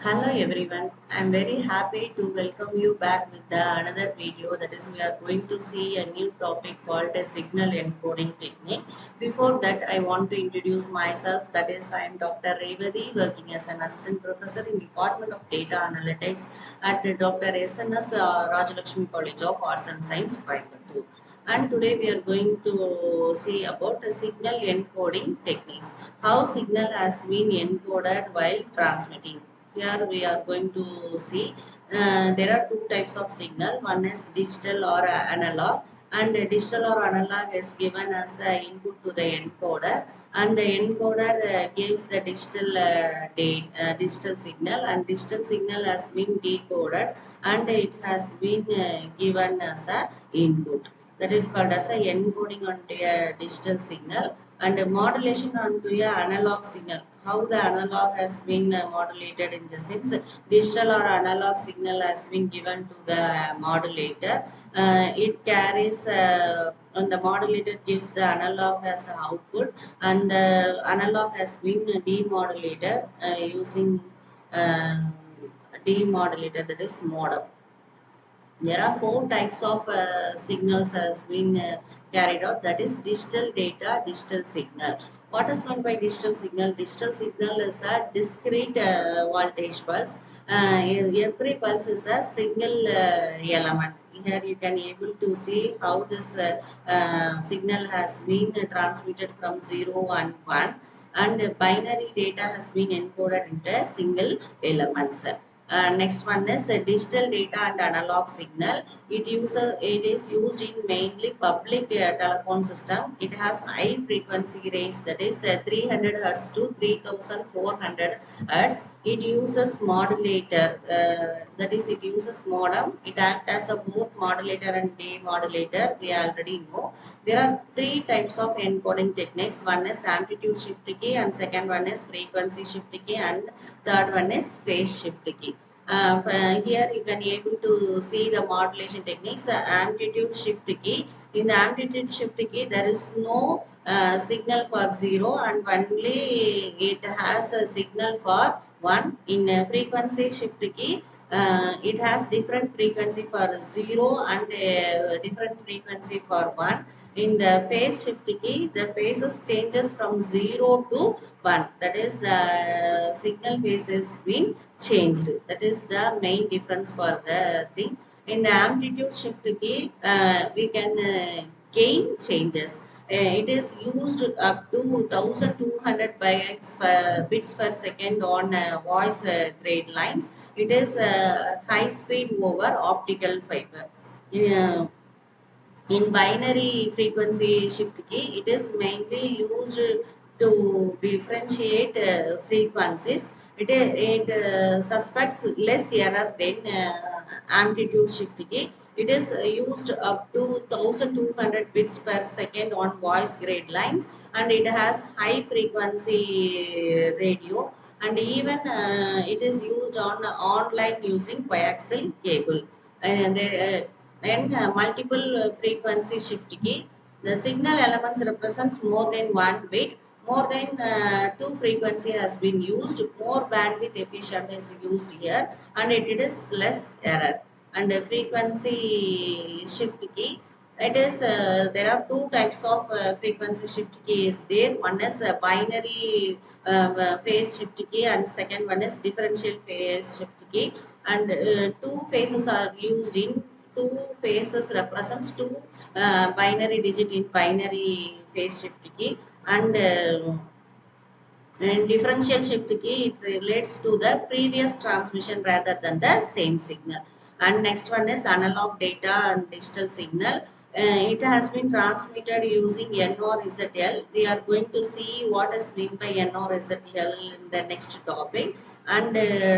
Hello everyone, I am very happy to welcome you back with another video. That is, we are going to see a new topic called a signal encoding technique. Before that, I want to introduce myself. That is, I am Dr. Revati, working as an assistant professor in Department of Data Analytics at the Dr. SNS Rajalakshmi College of Arts and Science, Coimbatore. And today we are going to see about the signal encoding techniques. How signal has been encoded while transmitting. Here we are going to see there are two types of signal. One is digital or analog, and digital or analog is given as input to the encoder, and the encoder gives the digital signal, and digital signal has been decoded and it has been given as a input. That is called as a encoding onto a digital signal, and a modulation onto a analog signal. How the analog has been modulated in the sense digital or analog signal has been given to the modulator. It carries and the modulator gives the analog as an output, and the analog has been demodulated using uh, demodulator, that is modem. There are four types of signals has been carried out. That is digital data, digital signal. What is meant by digital signal? Digital signal is a discrete voltage pulse. Every pulse is a single element. Here you can able to see how this signal has been transmitted from 0 and 1, and binary data has been encoded into a single elements. Next one is digital data and analog signal. It is used in mainly public telephone system. It has high frequency range, that is 300 hertz to 3400 hertz. It uses modulator, that is it uses modem. It acts as a both modulator and demodulator. We already know. There are three types of encoding techniques. One is amplitude shift key, and second one is frequency shift key, and third one is phase shift key. Here you can able to see the modulation techniques. Amplitude shift key. In the amplitude shift key, there is no signal for 0, and only it has a signal for 1. In frequency shift key, it has different frequency for 0 and different frequency for 1. In the phase shift key, the phases changes from 0 to 1. That is, the signal phase has been changed. That is the main difference for the thing. In the amplitude shift key, we can gain changes. It is used up to 1200 bits per second on voice grade lines. It is high speed over optical fiber. Uh, in binary frequency shift key, it is mainly used to differentiate frequencies. It suspects less error than amplitude shift key. It is used up to 1200 bits per second on voice grade lines, and it has high frequency radio, and even it is used on online using coaxial cable. And multiple frequency shift key. The signal elements represents more than one bit. More than two frequency has been used. More bandwidth efficient is used here, and it is less error. And the frequency shift key. It is there are two types of frequency shift key is there. One is a binary phase shift key, and second one is differential phase shift key. And two phases are used in two phases represents two binary digit in binary phase shift key, and differential shift key, it relates to the previous transmission rather than the same signal. And next one is analog data and digital signal. It has been transmitted using NORZL. We are going to see what is meant by NORZL in the next topic, and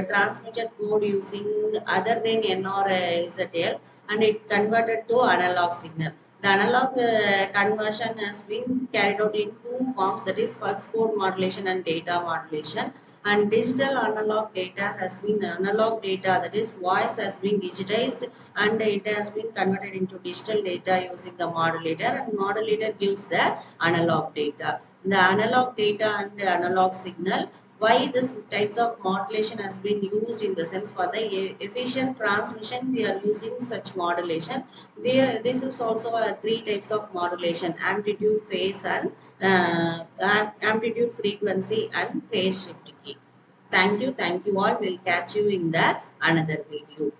transmitted code using other than NORZL, and it converted to analog signal. The analog conversion has been carried out in two forms, that is pulse code modulation and data modulation. And digital analog data has been analog data, that is voice has been digitized and it has been converted into digital data using the modulator, and modulator gives the analog data. The analog data and the analog signal, why this types of modulation has been used in the sense for the efficient transmission we are using such modulation. There this is also three types of modulation: amplitude, phase, and amplitude, frequency, and phase shift key. Thank you all. We'll catch you in the another video.